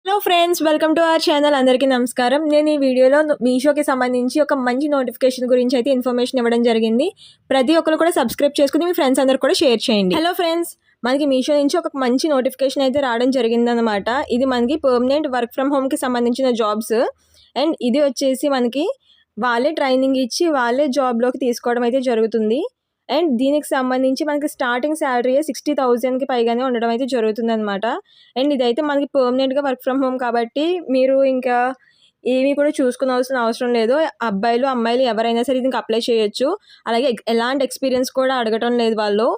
Hello friends, welcome to our channel. అందరికీ నమస్కారం. నేను ఈ వీడియోలో మీషోకి సంబంధించి ఒక మంచి నోటిఫికేషన్ గురించి అయితే ఇన్ఫర్మేషన్ ఇవ్వడం జరిగింది. ప్రతి ఒక్కరు కూడా సబ్స్క్రైబ్ చేసుకుని మీ ఫ్రెండ్స్ అందరు కూడా షేర్ చేయండి. హలో ఫ్రెండ్స్, మనకి మీషో నుంచి ఒక మంచి నోటిఫికేషన్ అయితే రావడం జరిగిందనమాట. ఇది మనకి పర్మనెంట్ వర్క్ ఫ్రమ్ హోమ్కి సంబంధించిన జాబ్స్. అండ్ ఇది వచ్చేసి మనకి వాళ్ళే ట్రైనింగ్ ఇచ్చి వాళ్ళే జాబ్లోకి తీసుకోవడం అయితే జరుగుతుంది. అండ్ దీనికి సంబంధించి మనకి స్టార్టింగ్ శాలరీ 60,000కి పైగానే ఉండడం అయితే జరుగుతుందన్నమాట. అండ్ ఇదైతే మనకి పర్మనెంట్గా వర్క్ ఫ్రమ్ హోమ్ కాబట్టి మీరు ఇంకా ఏమీ కూడా చూసుకోవాల్సిన అవసరం లేదు. అబ్బాయిలు అమ్మాయిలు ఎవరైనా సరే దీనికి అప్లై చేయొచ్చు. అలాగే ఎలాంటి ఎక్స్పీరియన్స్ కూడా అడగటం లేదు వాళ్ళు.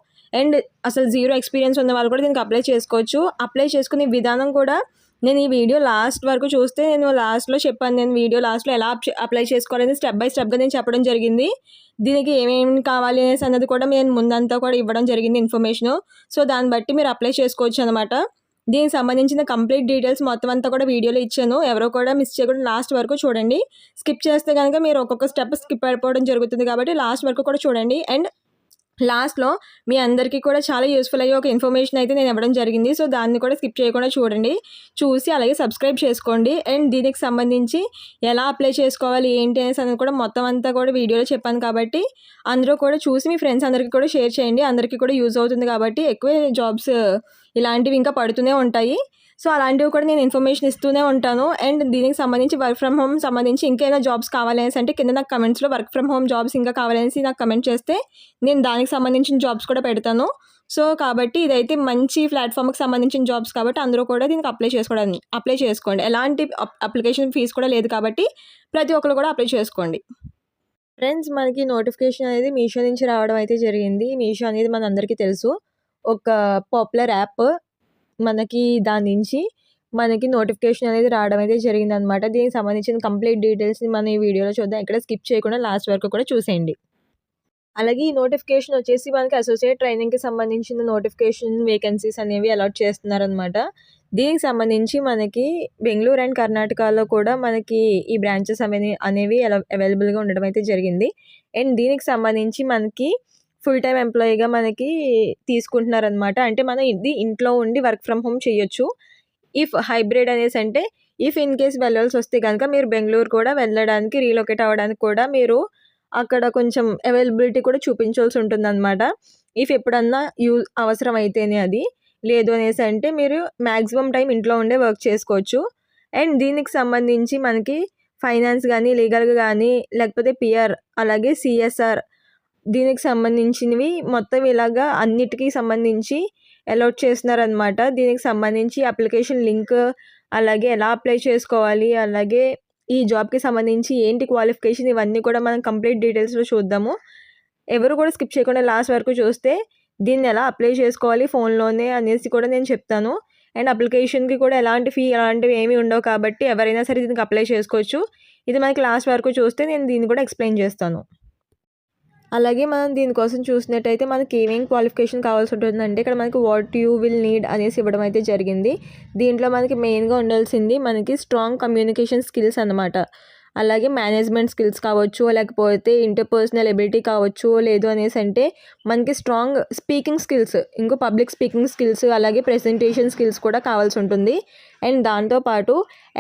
అండ్ అసలు జీరో ఎక్స్పీరియన్స్ ఉన్న వాళ్ళు కూడా దీనికి అప్లై చేసుకోవచ్చు. అప్లై చేసుకునే విధానం కూడా నేను ఈ వీడియో లాస్ట్ వరకు చూస్తే నేను లాస్ట్లో చెప్పాను. నేను వీడియో లాస్ట్లో ఎలా అప్లై చేసుకోవాలని స్టెప్ బై స్టెప్గా నేను చెప్పడం జరిగింది. దీనికి ఏమేమి కావాలి అనేసి అన్నది కూడా నేను ముందంతా కూడా ఇవ్వడం జరిగింది ఇన్ఫర్మేషను. సో దాన్ని బట్టి మీరు అప్లై చేసుకోవచ్చు అనమాట. దీనికి సంబంధించిన కంప్లీట్ డీటెయిల్స్ మొత్తం అంతా కూడా వీడియోలో ఇచ్చాను. ఎవరో కూడా మిస్ చేయకుండా లాస్ట్ వరకు చూడండి. స్కిప్ చేస్తే కనుక మీరు ఒక్కొక్క స్టెప్ స్కిప్ అయిపోవడం జరుగుతుంది కాబట్టి లాస్ట్ వరకు కూడా చూడండి. అండ్ లాస్ట్లో మీ అందరికీ కూడా చాలా యూస్ఫుల్ అయ్యే ఒక ఇన్ఫర్మేషన్ అయితే నేను ఇవ్వడం జరిగింది. సో దాన్ని కూడా స్కిప్ చేయకుండా చూడండి. చూసి అలాగే సబ్స్క్రైబ్ చేసుకోండి. అండ్ దీనికి సంబంధించి ఎలా అప్లై చేసుకోవాలి ఏంటి అనేసి అనేది కూడా మొత్తం అంతా కూడా వీడియోలో చెప్పాను కాబట్టి అందరూ కూడా చూసి మీ ఫ్రెండ్స్ అందరికీ కూడా షేర్ చేయండి. అందరికీ కూడా యూజ్ అవుతుంది కాబట్టి ఎక్కువ జాబ్స్ ఇలాంటివి ఇంకా పడుతూనే ఉంటాయి. సో అలాంటివి కూడా నేను ఇన్ఫర్మేషన్ ఇస్తూనే ఉంటాను. అండ్ దీనికి సంబంధించి వర్క్ ఫ్రమ్ హోమ్ సంబంధించి ఇంకేమైనా జాబ్స్ కావాలనేసి అంటే కింద నాకు కమెంట్స్లో వర్క్ ఫ్రమ్ హోమ్ జాబ్స్ ఇంకా కావాలనేసి నాకు కమెంట్ చేస్తే నేను దానికి సంబంధించిన జాబ్స్ కూడా పెడతాను. సో కాబట్టి ఇదైతే మంచి ప్లాట్ఫామ్కి సంబంధించిన జాబ్స్ కాబట్టి అందరూ కూడా దీనికి అప్లై చేసుకోండి. ఎలాంటి అప్లికేషన్ ఫీజు కూడా లేదు కాబట్టి ప్రతి ఒక్కరు కూడా అప్లై చేసుకోండి. ఫ్రెండ్స్, మనకి నోటిఫికేషన్ అనేది మీషో నుంచి రావడం అయితే జరిగింది. మీషో అనేది మన అందరికీ తెలుసు, ఒక పాపులర్ యాప్. మనకి దాని నుంచి మనకి నోటిఫికేషన్ అనేది రావడం అయితే జరిగిందనమాట. దీనికి సంబంధించిన కంప్లీట్ డీటెయిల్స్ని మనం ఈ వీడియోలో చూద్దాం. ఇక్కడ స్కిప్ చేయకుండా లాస్ట్ వరకు కూడా చూసేయండి. అలాగే ఈ నోటిఫికేషన్ వచ్చేసి మనకి అసోసియేట్ ట్రైనింగ్కి సంబంధించిన నోటిఫికేషన్ వేకెన్సీస్ అనేవి అలాట్ చేస్తున్నారనమాట. దీనికి సంబంధించి మనకి బెంగళూరు అండ్ కర్ణాటకలో కూడా మనకి ఈ బ్రాంచెస్ అనేవి అవైలబుల్గా ఉండడం అయితే జరిగింది. అండ్ దీనికి సంబంధించి మనకి ఫుల్ టైం ఎంప్లాయీగా మనకి తీసుకుంటున్నారనమాట. అంటే మనం ఇది ఇంట్లో ఉండి వర్క్ ఫ్రమ్ హోమ్ చేయొచ్చు. ఇఫ్ హైబ్రిడ్ అనేసి అంటే ఇఫ్ ఇన్ కేస్ వెళ్ళాల్సి వస్తే కనుక మీరు బెంగళూరు కూడా వెళ్ళడానికి రీలొకేట్ అవ్వడానికి కూడా మీరు అక్కడ కొంచెం అవైలబిలిటీ కూడా చూపించాల్సి ఉంటుందన్నమాట. ఇఫ్ ఎప్పుడన్నా అవసరం అయితేనే అది. లేదు అనేసి అంటే మీరు మ్యాక్సిమం టైం ఇంట్లో ఉండే వర్క్ చేసుకోవచ్చు. అండ్ దీనికి సంబంధించి మనకి ఫైనాన్స్ కానీ లీగల్గా కానీ లేకపోతే పిఆర్ అలాగే సిఎస్ఆర్ దీనికి సంబంధించినవి మొత్తం ఇలాగా అన్నిటికీ సంబంధించి అలాట్ చేస్తున్నారనమాట. దీనికి సంబంధించి అప్లికేషన్ లింక్ అలాగే ఎలా అప్లై చేసుకోవాలి అలాగే ఈ జాబ్కి సంబంధించి ఏంటి క్వాలిఫికేషన్ ఇవన్నీ కూడా మనం కంప్లీట్ డీటెయిల్స్లో చూద్దాము. ఎవరు కూడా స్కిప్ చేయకుండా లాస్ట్ వరకు చూస్తే దీన్ని ఎలా అప్లై చేసుకోవాలి ఫోన్లోనే అనేసి కూడా నేను చెప్తాను. అండ్ అప్లికేషన్కి కూడా ఎలాంటి ఫీ అలాంటివి ఏమీ ఉండవు కాబట్టి ఎవరైనా సరే దీనికి అప్లై చేసుకోవచ్చు. ఇది మనకి లాస్ట్ వరకు చూస్తే నేను దీన్ని కూడా ఎక్స్ప్లెయిన్ చేస్తాను. అలాగే మనం దీనికోసం చూసినట్టయితే మనకి ఏమేమి క్వాలిఫికేషన్ కావాల్సి ఉంటుందంటే ఇక్కడ మనకి వాట్ యూ విల్ నీడ్ అనేసి ఇవ్వడం అయితే జరిగింది. దీంట్లో మనకి మెయిన్గా ఉండాల్సింది మనకి స్ట్రాంగ్ కమ్యూనికేషన్ స్కిల్స్ అన్నమాట. అలాగే మేనేజ్మెంట్ స్కిల్స్ కావచ్చు, లేకపోతే ఇంటర్పర్సనల్ ఎబిలిటీ కావచ్చు, లేదు అనేసి అంటే మనకి స్ట్రాంగ్ స్పీకింగ్ స్కిల్స్, ఇంకో పబ్లిక్ స్పీకింగ్ స్కిల్స్ అలాగే ప్రెజెంటేషన్ స్కిల్స్ కూడా కావాల్సి ఉంటుంది. అండ్ దాంతోపాటు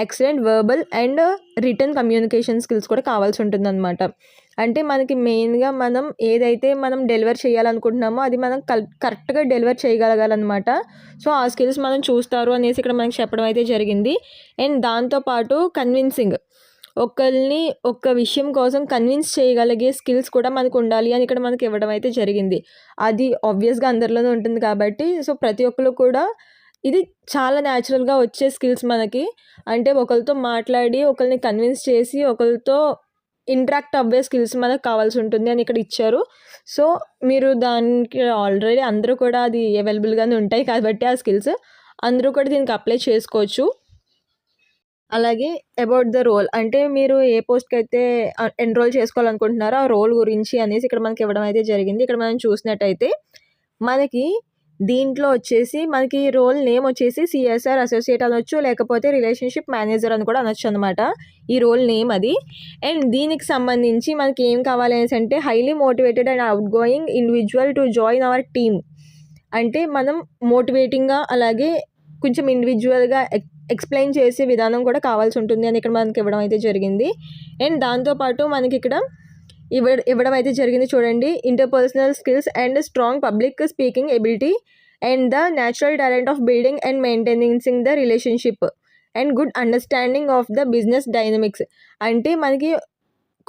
excellent verbal and return communication skills కూడా కావాల్సి ఉంటుంది అనమాట. అంటే మనకి మెయిన్గా మనం ఏదైతే మనం డెలివర్ చేయాలనుకుంటున్నామో అది మనం కరెక్ట్గా డెలివర్ చేయగలగాలన్నమాట. సో ఆ స్కిల్స్ మనం చూస్తారు అనేసి ఇక్కడ మనకి చెప్పడం అయితే జరిగింది. అండ్ దాంతోపాటు కన్విన్సింగ్, ఒకరిని ఒక్క విషయం కోసం కన్విన్స్ చేయగలిగే స్కిల్స్ కూడా మనకు ఉండాలి అని ఇక్కడ మనకి ఇవ్వడం అయితే జరిగింది. అది ఆబ్వియస్గా అందరిలోనే ఉంటుంది కాబట్టి సో ప్రతి ఒక్కరు కూడా ఇది చాలా న్యాచురల్గా వచ్చే స్కిల్స్ మనకి. అంటే ఒకరితో మాట్లాడి ఒకరిని కన్విన్స్ చేసి ఒకరితో ఇంటరాక్ట్ అవ్వే స్కిల్స్ మనకు కావాల్సి ఉంటుంది అని ఇక్కడ ఇచ్చారు. సో మీరు దానికి ఆల్రెడీ అందరూ కూడా అది అవైలబుల్గానే ఉంటాయి కాబట్టి ఆ స్కిల్స్ అందరూ కూడా దీనికి అప్లై చేసుకోవచ్చు. అలాగే అబౌట్ ద రోల్, అంటే మీరు ఏ పోస్ట్కి అయితే ఎన్రోల్ చేసుకోవాలనుకుంటున్నారో ఆ రోల్ గురించి అనేసి ఇక్కడ మనకి ఇవ్వడం అయితే జరిగింది. ఇక్కడ మనం చూసినట్టయితే మనకి దీంట్లో వచ్చేసి మనకి రోల్ నేమ్ వచ్చేసి సిఎస్ఆర్ అసోసియేట్ అనొచ్చు, లేకపోతే రిలేషన్షిప్ మేనేజర్ అని కూడా అనొచ్చు అనమాట. ఈ రోల్ నేమ్ అది. అండ్ దీనికి సంబంధించి మనకి ఏం కావాలి అనేసి అంటే highly motivated and out going individual to join our team. అంటే మనం మోటివేటింగ్గా అలాగే కొంచెం ఇండివిజువల్గా ఎక్స్ప్లెయిన్ చేసే విధానం కూడా కావాల్సి ఉంటుంది అని ఇక్కడ మనకి ఇవ్వడం అయితే జరిగింది. అండ్ దాంతోపాటు మనకి ఇక్కడ ఇవ్వడం అయితే జరిగింది చూడండి. Interpersonal skills and strong public speaking ability and the natural talent of building and maintaining the relationship and good understanding of the business dynamics. అంటే మనకి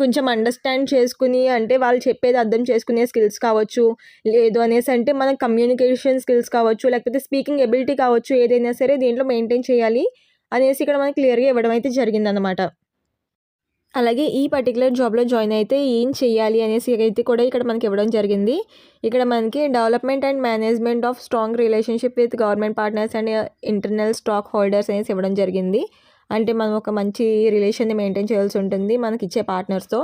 కొంచెం అండర్స్టాండ్ చేసుకుని, అంటే వాళ్ళు చెప్పేది అర్థం చేసుకునే స్కిల్స్ కావచ్చు, లేదు అనేసి అంటే మన కమ్యూనికేషన్ స్కిల్స్ కావచ్చు, లేకపోతే స్పీకింగ్ ఎబిలిటీ కావచ్చు, ఏదైనా సరే దీంట్లో మెయింటైన్ చేయాలి అనేసి ఇక్కడ మనకి క్లియర్గా ఇవ్వడం అయితే జరిగిందనమాట. అలాగే ఈ పర్టికులర్ జాబ్లో జాయిన్ అయితే ఏం చేయాలి అనేసి అయితే కూడా ఇక్కడ మనకి ఇవ్వడం జరిగింది. ఇక్కడ మనకి development and management of strong relationship with government partners and internal stock holders అనేసి ఇవ్వడం జరిగింది. అంటే మనం ఒక మంచి రిలేషన్ని మెయింటైన్ చేయాల్సి ఉంటుంది మనకి ఇచ్చే పార్ట్నర్స్తో.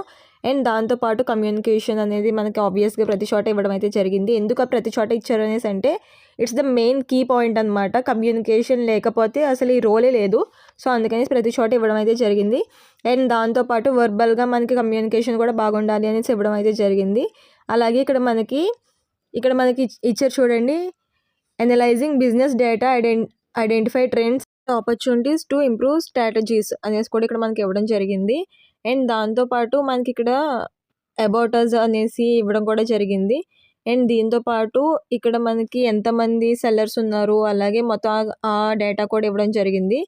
అండ్ దాంతోపాటు కమ్యూనికేషన్ అనేది మనకి ఆబ్వియస్గా ప్రతి చోట ఇవ్వడం అయితే జరిగింది. ఎందుకు ప్రతి చోట ఇచ్చారు అనేసి అంటే it's the main key point అనమాట. కమ్యూనికేషన్ లేకపోతే అసలు ఈ రోలే లేదు. సో అందుకని ప్రతి చోట ఇవ్వడం అయితే జరిగింది. అండ్ దాంతోపాటు వర్బల్గా మనకి కమ్యూనికేషన్ కూడా బాగుండాలి అనేసి ఇవ్వడం అయితే జరిగింది. అలాగే ఇక్కడ మనకి ఇచ్చారు చూడండి, analysing business data identify trends opportunities to improve strategies అనేసి కూడా ఇక్కడ మనకి ఇవ్వడం జరిగింది. అండ్ దాంతోపాటు మనకి ఇక్కడ అబౌట్ అస్ అనేసి ఇవ్వడం కూడా జరిగింది. అండ్ దీంతోపాటు ఇక్కడ మనకి ఎంతమంది సెల్లర్స్ ఉన్నారు, అలాగే మొత్తం ఆ డేటా కూడా ఇవ్వడం జరిగింది.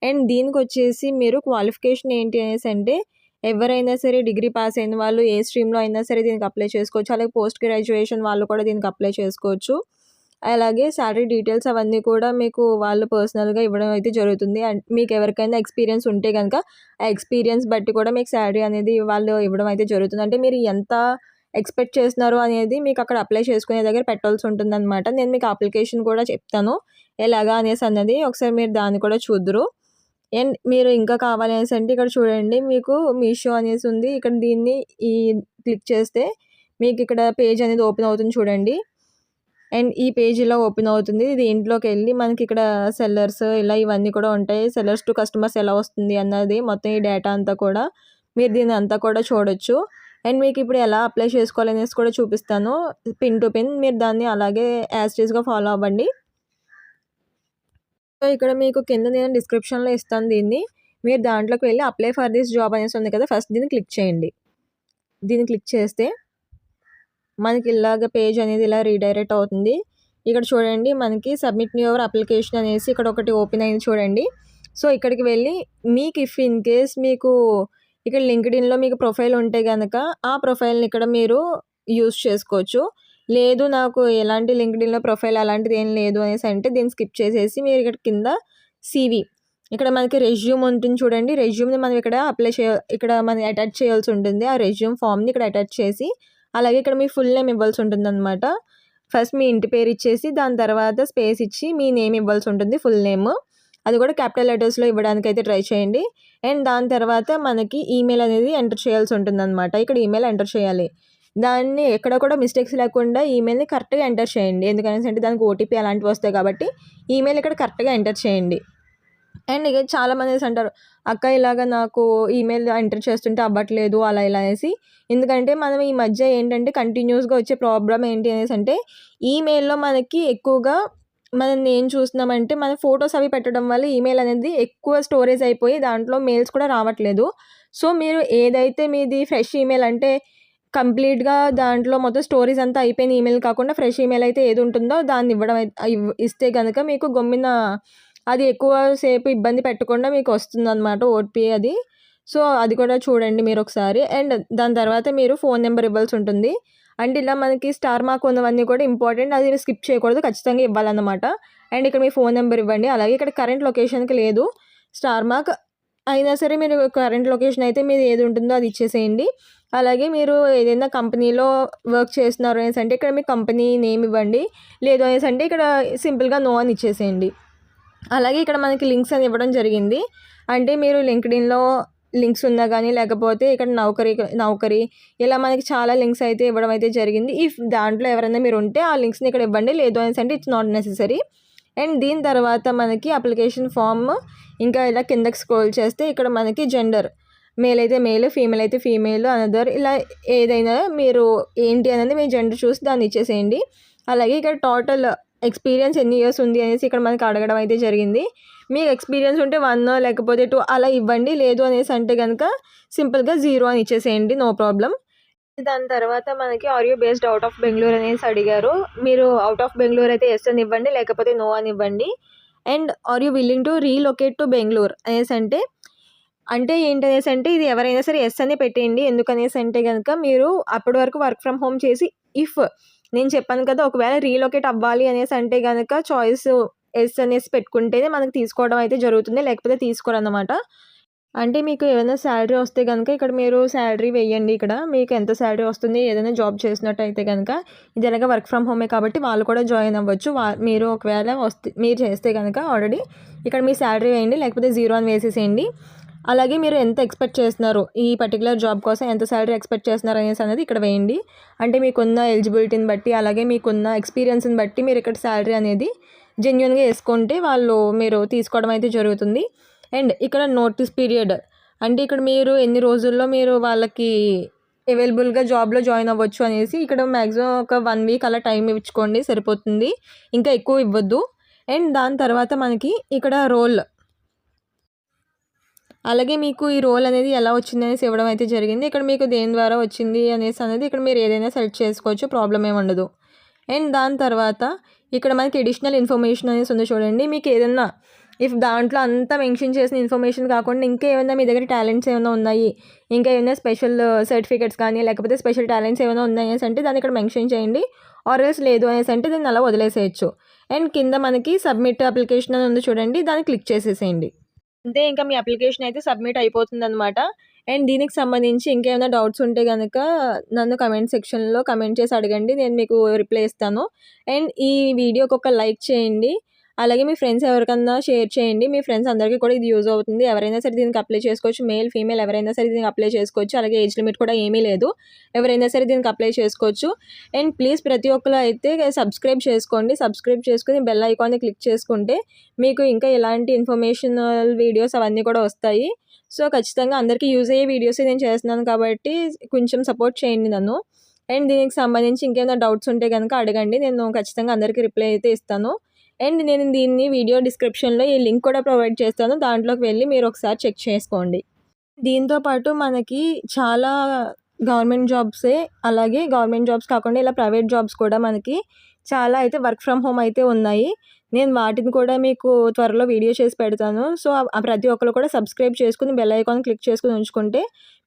అండ్ దీనికి వచ్చేసి మీరు క్వాలిఫికేషన్ ఏంటి అనేసి అంటే ఎవరైనా సరే డిగ్రీ పాస్ అయిన వాళ్ళు ఏ స్ట్రీమ్లో అయినా సరే దీనికి అప్లై చేసుకోవచ్చు. అలాగే పోస్ట్ గ్రాడ్యుయేషన్ వాళ్ళు కూడా దీనికి అప్లై చేసుకోవచ్చు. అలాగే శాలరీ డీటెయిల్స్ అవన్నీ కూడా మీకు వాళ్ళు పర్సనల్గా ఇవ్వడం అయితే జరుగుతుంది. అండ్ మీకు ఎవరికైనా ఎక్స్పీరియన్స్ ఉంటే కనుక ఆ ఎక్స్పీరియన్స్ బట్టి కూడా మీకు శాలరీ అనేది వాళ్ళు ఇవ్వడం అయితే జరుగుతుంది. అంటే మీరు ఎంత ఎక్స్పెక్ట్ చేస్తున్నారు అనేది మీకు అక్కడ అప్లై చేసుకునే దగ్గర పెట్టాల్సి ఉంటుందన్నమాట. నేను మీకు అప్లికేషన్ కూడా చెప్తాను ఎలాగా అనేసి అన్నది, ఒకసారి మీరు దాన్ని కూడా చూద్దురు. అండ్ మీరు ఇంకా కావాలి అనేసి అంటే ఇక్కడ చూడండి, మీకు మీషో అనేసి ఉంది. ఇక్కడ దీన్ని క్లిక్ చేస్తే మీకు ఇక్కడ పేజ్ అనేది ఓపెన్ అవుతుంది చూడండి. అండ్ ఈ పేజ్ ఇలా ఓపెన్ అవుతుంది. దీంట్లోకి వెళ్ళి మనకి ఇక్కడ సెల్లర్స్ ఇలా ఇవన్నీ కూడా ఉంటాయి. సెల్లర్స్ టు కస్టమర్స్ ఎలా వస్తుంది అన్నది మొత్తం ఈ డేటా అంతా కూడా మీరు దీన్ని అంతా కూడా చూడొచ్చు. అండ్ మీకు ఇప్పుడు ఎలా అప్లై చేసుకోవాలనేసి కూడా చూపిస్తాను పిన్ టు పిన్. మీరు దాన్ని అలాగే యాజ్ టీజ్గా ఫాలో అవ్వండి. సో ఇక్కడ మీకు కింద నేను డిస్క్రిప్షన్లో ఇస్తాను దీన్ని. మీరు దాంట్లోకి వెళ్ళి అప్లై ఫర్ దిస్ జాబ్ అనేసి ఉంది కదా, ఫస్ట్ దీన్ని క్లిక్ చేయండి. దీన్ని క్లిక్ చేస్తే మనకి ఇలాగ పేజ్ అనేది ఇలా రీడైరెక్ట్ అవుతుంది. ఇక్కడ చూడండి మనకి సబ్మిట్ యువర్ అప్లికేషన్ అనేసి ఇక్కడ ఒకటి ఓపెన్ అయింది చూడండి. సో ఇక్కడికి వెళ్ళి మీకు ఇఫ్ ఇన్ కేస్ మీకు ఇక్కడ లింక్డ్ఇన్లో మీకు ప్రొఫైల్ ఉంటే కనుక ఆ ప్రొఫైల్ని ఇక్కడ మీరు యూస్ చేసుకోవచ్చు. లేదు నాకు ఎలాంటి లింక్డ్ఇన్లో ప్రొఫైల్ అలాంటిది ఏం లేదు అనేసి అంటే దీన్ని స్కిప్ చేసేసి మీరు ఇక్కడ కింద CV ఇక్కడ మనకి రెజ్యూమ్ ఉంటుంది చూడండి. రెజ్యూమ్ని మనం ఇక్కడ ఇక్కడ మనం అటాచ్ చేయాల్సి ఉంటుంది. ఆ రెజ్యూమ్ ఫామ్ని ఇక్కడ అటాచ్ చేసి అలాగే ఇక్కడ మీ ఫుల్ నేమ్ ఇవ్వాల్సి ఉంటుంది అనమాట. ఫస్ట్ మీ ఇంటి పేరు ఇచ్చేసి దాని తర్వాత స్పేస్ ఇచ్చి మీ నేమ్ ఇవ్వాల్సి ఉంటుంది, ఫుల్ నేమ్. అది కూడా క్యాపిటల్ లెటర్స్లో ఇవ్వడానికి అయితే ట్రై చేయండి. అండ్ దాని తర్వాత మనకి ఈమెయిల్ అనేది ఎంటర్ చేయాల్సి ఉంటుంది అనమాట. ఇక్కడ ఈమెయిల్ ఎంటర్ చేయాలి. దాన్ని ఎక్కడ కూడా మిస్టేక్స్ లేకుండా ఈమెయిల్ని కరెక్ట్గా ఎంటర్ చేయండి. ఎందుకనేసి అంటే దానికి OTP అలాంటివి వస్తాయి కాబట్టి ఈమెయిల్ ఇక్కడ కరెక్ట్గా ఎంటర్ చేయండి. అండ్ ఇక చాలామంది అంటారు, అక్క ఇలాగ నాకు ఈమెయిల్ ఎంటర్ చేస్తుంటే అవ్వట్లేదు అలా ఇలా అనేసి. ఎందుకంటే మనం ఈ మధ్య ఏంటంటే కంటిన్యూస్గా వచ్చే ప్రాబ్లం ఏంటి అనేసి అంటే ఈమెయిల్లో మనకి ఎక్కువగా మనం ఏం చూస్తున్నామంటే మన ఫొటోస్ అవి పెట్టడం వల్ల ఈమెయిల్ అనేది ఎక్కువ స్టోరేజ్ అయిపోయి దాంట్లో మెయిల్స్ కూడా రావట్లేదు. సో మీరు ఏదైతే మీది ఫ్రెష్ ఈమెయిల్ అంటే కంప్లీట్గా దాంట్లో మొత్తం స్టోరేజ్ అంతా అయిపోయిన ఈమెయిల్ కాకుండా ఫ్రెష్ ఈమెయిల్ అయితే ఏది ఉంటుందో దాన్ని ఇస్తే కనుక మీకు గమ్మిన అది ఎక్కువ సేపు ఇబ్బంది పెట్టకుండా మీకు వస్తుందన్నమాట OTP అది. సో అది కూడా చూడండి మీరు ఒకసారి. అండ్ దాని తర్వాత మీరు ఫోన్ నెంబర్ ఇవ్వాల్సి ఉంటుంది. అండ్ ఇలా మనకి స్టార్ మార్క్ ఉన్నవన్నీ కూడా ఇంపార్టెంట్, అది స్కిప్ చేయకూడదు, ఖచ్చితంగా ఇవ్వాలన్నమాట. అండ్ ఇక్కడ మీ ఫోన్ నెంబర్ ఇవ్వండి. అలాగే ఇక్కడ కరెంట్ లొకేషన్కి లేదు స్టార్ మార్క్ అయినా సరే మీరు కరెంట్ లొకేషన్ అయితే మీరు ఏది ఉంటుందో అది ఇచ్చేసేయండి. అలాగే మీరు ఏదైనా కంపెనీలో వర్క్ చేస్తున్నారు అనేసి అంటే ఇక్కడ మీ కంపెనీ నేమ్ ఇవ్వండి. లేదు అనేసి అంటే ఇక్కడ సింపుల్గా నో అని ఇచ్చేసేయండి. అలాగే ఇక్కడ మనకి లింక్స్ అని ఇవ్వడం జరిగింది. అంటే మీరు లింక్డ్ఇన్లో లింక్స్ ఉన్నా కానీ లేకపోతే ఇక్కడ నౌకరీ ఇలా మనకి చాలా లింక్స్ అయితే ఇవ్వడం అయితే జరిగింది. ఇఫ్ దాంట్లో ఎవరైనా మీరు ఉంటే ఆ లింక్స్ని ఇక్కడ ఇవ్వండి. లేదు అనేసి అంటే ఇట్స్ నాట్ నెసెసరీ. అండ్ దీని తర్వాత మనకి అప్లికేషన్ ఫామ్ ఇంకా ఇలా కిందకి స్క్రోల్ చేస్తే ఇక్కడ మనకి జెండర్ మేల్ అయితే మేల్, ఫీమేల్ అయితే ఫీమేల్, అనదర్ ఇలా ఏదైనా మీరు ఏంటి అనేది మీ జెండర్ చూసి దాన్ని ఇచ్చేసేయండి. అలాగే ఇక్కడ టోటల్ ఎక్స్పీరియన్స్ ఎన్ని ఇయర్స్ ఉంది అనేసి ఇక్కడ మనకి అడగడం అయితే జరిగింది. మీకు ఎక్స్పీరియన్స్ ఉంటే 1 లేకపోతే 2 అలా ఇవ్వండి. లేదు అనేసి అంటే కనుక సింపుల్‌గా 0 అని ఇచ్చేసేయండి. No problem. దాని తర్వాత మనకి are you based out of Bengaluru అనేసి అడిగారు. మీరు అవుట్ ఆఫ్ బెంగుళూరు అయితే యెస్ అని ఇవ్వండి. లేకపోతే నో అని ఇవ్వండి. And are you willing to relocate to Bengaluru అనేసి అంటే ఏంటనేసి అంటే ఇది ఎవరైనా సరే యెస్ అనే పెట్టేయండి. ఎందుకనేసి అంటే గనుక మీరు అప్పటి వరకు వర్క్ ఫ్రమ్ హోమ్ చేసి ఇఫ్ నేను చెప్పాను కదా! ఒకవేళ రీలొకేట్ అవ్వాలి అనేసి అంటే గనక చాయిస్ యెస్ అనేసి పెట్టుకుంటేనే మనకు తీసుకోవడం అయితే జరుగుతుంది. లేకపోతే తీసుకోరన్నమాట. అంటే మీకు ఏదైనా శాలరీ వస్తే గనుక ఇక్కడ మీరు శాలరీ వేయండి ఇక్కడ. మీకు ఎంత శాలరీ వస్తుంది ఏదైనా జాబ్ చేసినట్టయితే గనుక ఇది ఎలాగ వర్క్ ఫ్రమ్ హోమే కాబట్టి వాళ్ళు కూడా జాయిన్ అవ్వచ్చు. మీరు ఒకవేళ మీరు చేస్తే గనుక ఆల్రెడీ ఇక్కడ మీ శాలరీ వేయండి. లేకపోతే 0 అని వేసేసేయండి. అలాగే మీరు ఎంత ఎక్స్పెక్ట్ చేస్తున్నారు ఈ పర్టికులర్ జాబ్ కోసం ఎంత శాలరీ ఎక్స్పెక్ట్ చేస్తున్నారు అనేసి అనేది ఇక్కడ వేయండి. అంటే మీకున్న ఎలిజిబిలిటీని బట్టి అలాగే మీకున్న ఎక్స్పీరియన్స్ని బట్టి మీరు ఇక్కడ శాలరీ అనేది జెన్యూన్గా వేసుకుంటే మీరు తీసుకోవడం అయితే జరుగుతుంది. అండ్ ఇక్కడ నోటీస్ పీరియడ్ అంటే ఇక్కడ మీరు ఎన్ని రోజుల్లో మీరు వాళ్ళకి అవైలబుల్గా జాబ్లో జాయిన్ అవ్వచ్చు అనేసి ఇక్కడ మ్యాక్సిమం ఒక 1 వీక్ అలా టైం ఇచ్చుకోండి సరిపోతుంది. ఇంకా ఎక్కువ ఇవ్వద్దు. అండ్ దాని తర్వాత మనకి ఇక్కడ రోల్ అలాగే మీకు ఈ రోల్ అనేది ఎలా వచ్చింది అనేసి ఇవ్వడం అయితే జరిగింది. ఇక్కడ మీకు దేని ద్వారా వచ్చింది అనేసి అనేది ఇక్కడ మీరు ఏదైనా సెలెక్ట్ చేసుకోవచ్చు. ప్రాబ్లం ఏమి ఉండదు. అండ్ దాని తర్వాత ఇక్కడ మనకి అడిషనల్ ఇన్ఫర్మేషన్ అనేసి ఉంది చూడండి. మీకు ఏదన్నా ఇఫ్ దాంట్లో అంతా మెన్షన్ చేసిన ఇన్ఫర్మేషన్ కాకుండా ఇంకా ఏమైనా మీ దగ్గర టాలెంట్స్ ఏమైనా ఉన్నాయి, ఇంకా ఏమైనా స్పెషల్ సర్టిఫికేట్స్ కానీ లేకపోతే స్పెషల్ టాలెంట్స్ ఏమైనా ఉన్నాయి అనేసి అంటే దాన్ని ఇక్కడ మెన్షన్ చేయండి. ఆర్ ఎల్స్ లేదు అనేసి అంటే దాన్ని అలా వదిలేసేయచ్చు. అండ్ కింద మనకి సబ్మిట్ అప్లికేషన్ అని ఉంది చూడండి. దాన్ని క్లిక్ చేసేసేయండి. అంతే ఇంకా మీ అప్లికేషన్ అయితే సబ్మిట్ అయిపోతుందనమాట. అండ్ దీనికి సంబంధించి ఇంకేమైనా డౌట్స్ ఉంటే గనక నన్ను కమెంట్ సెక్షన్‌లో కమెంట్ చేసి అడగండి. నేను మీకు రిప్లై ఇస్తాను. అండ్ ఈ వీడియోకి ఒక లైక్ చేయండి. అలాగే మీ ఫ్రెండ్స్ ఎవరికన్నా షేర్ చేయండి. మీ ఫ్రెండ్స్ అందరికీ కూడా ఇది యూజ్ అవుతుంది. ఎవరైనా సరే దీనికి అప్లై చేసుకోవచ్చు. మేల్, ఫీమేల్ ఎవరైనా సరే దీనికి అప్లై చేసుకోవచ్చు. అలాగే ఏజ్ లిమిట్ కూడా ఏమీ లేదు. ఎవరైనా సరే దీనికి అప్లై చేసుకోవచ్చు. అండ్ ప్లీజ్ ప్రతి ఒక్కరు అయితే సబ్స్క్రైబ్ చేసుకోండి. సబ్స్క్రైబ్ చేసుకొని బెల్ ఐకాన్ని క్లిక్ చేసుకుంటే మీకు ఇంకా ఇలాంటి ఇన్ఫర్మేషనల్ వీడియోస్ అవన్నీ కూడా వస్తాయి. సో ఖచ్చితంగా అందరికీ యూజ్ అయ్యే వీడియోసే నేను చేస్తున్నాను కాబట్టి కొంచెం సపోర్ట్ చేయండి నన్ను. అండ్ దీనికి సంబంధించి ఇంకేమైనా డౌట్స్ ఉంటే కనుక అడగండి. నేను ఖచ్చితంగా అందరికీ రిప్లై అయితే ఇస్తాను. అండ్ నేను దీన్ని వీడియో డిస్క్రిప్షన్లో ఈ లింక్ కూడా ప్రొవైడ్ చేస్తాను. దాంట్లోకి వెళ్ళి మీరు ఒకసారి చెక్ చేసుకోండి. దీంతో పాటు మనకి చాలా గవర్నమెంట్ జాబ్సే అలాగే గవర్నమెంట్ జాబ్స్ కాకుండా ఇలా ప్రైవేట్ జాబ్స్ కూడా మనకి చాలా అయితే వర్క్ ఫ్రమ్ హోమ్ అయితే ఉన్నాయి. నేను వాటిని కూడా మీకు త్వరలో వీడియో చేసి పెడతాను. సో ప్రతి ఒక్కరు కూడా సబ్స్క్రైబ్ చేసుకుని బెల్ ఐకాన్ క్లిక్ చేసుకుని ఉంచుకుంటే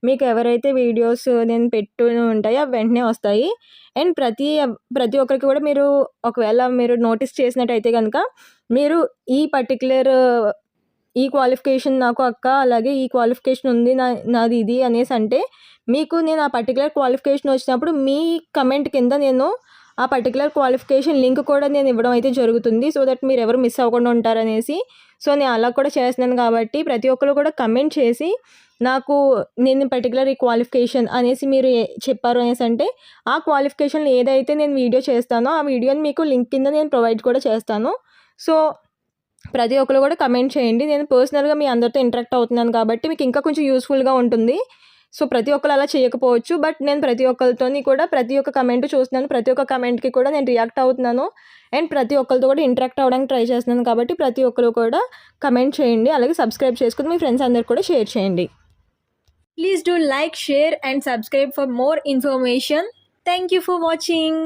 మీకు ఎవరైతే వీడియోస్ నేను పెట్టుకుని ఉంటాయో అవి వెంటనే వస్తాయి. అండ్ ప్రతి ఒక్కరికి కూడా మీరు ఒకవేళ మీరు నోటీస్ చేసినట్టయితే కనుక మీరు ఈ పర్టిక్యులర్ ఈ క్వాలిఫికేషన్ నాకు అక్క అలాగే ఈ క్వాలిఫికేషన్ ఉంది నాది ఇది అనేసి అంటే మీకు నేను ఆ పర్టికులర్ క్వాలిఫికేషన్ వచ్చినప్పుడు మీ కమెంట్ కింద నేను ఆ పర్టికులర్ క్వాలిఫికేషన్ లింక్ కూడా నేను ఇవ్వడం అయితే జరుగుతుంది. సో దట్ మీరు ఎవరు మిస్ అవ్వకుండా ఉంటారనేసి. సో నేను అలా కూడా చేస్తున్నాను కాబట్టి ప్రతి ఒక్కరు కూడా కమెంట్ చేసి నాకు నేను పర్టికులర్ ఈ క్వాలిఫికేషన్ అనేసి మీరు చెప్పారు అనేసి అంటే ఆ క్వాలిఫికేషన్లో ఏదైతే నేను వీడియో చేస్తానో ఆ వీడియోని మీకు లింక్ కింద నేను ప్రొవైడ్ కూడా చేస్తాను. సో ప్రతి ఒక్కరు కూడా కమెంట్ చేయండి. నేను పర్సనల్గా మీ అందరితో ఇంటరాక్ట్ అవుతున్నాను కాబట్టి మీకు ఇంకా కొంచెం యూస్ఫుల్గా ఉంటుంది. సో ప్రతి ఒక్కరు అలా చేయకపోవచ్చు. బట్ నేను ప్రతి ఒక్కరితోని కూడా ప్రతి ఒక్క కమెంట్ చూస్తున్నాను. ప్రతి ఒక్క కమెంట్కి కూడా నేను రియాక్ట్ అవుతున్నాను. అండ్ ప్రతి ఒక్కరితో కూడా ఇంటరాక్ట్ అవ్వడానికి ట్రై చేస్తున్నాను కాబట్టి ప్రతి ఒక్కరు కూడా కమెంట్ చేయండి. అలాగే సబ్స్క్రైబ్ చేసుకుని మీ ఫ్రెండ్స్ అందరికి కూడా షేర్ చేయండి. Please do like, share and subscribe for more information. Thank you for watching.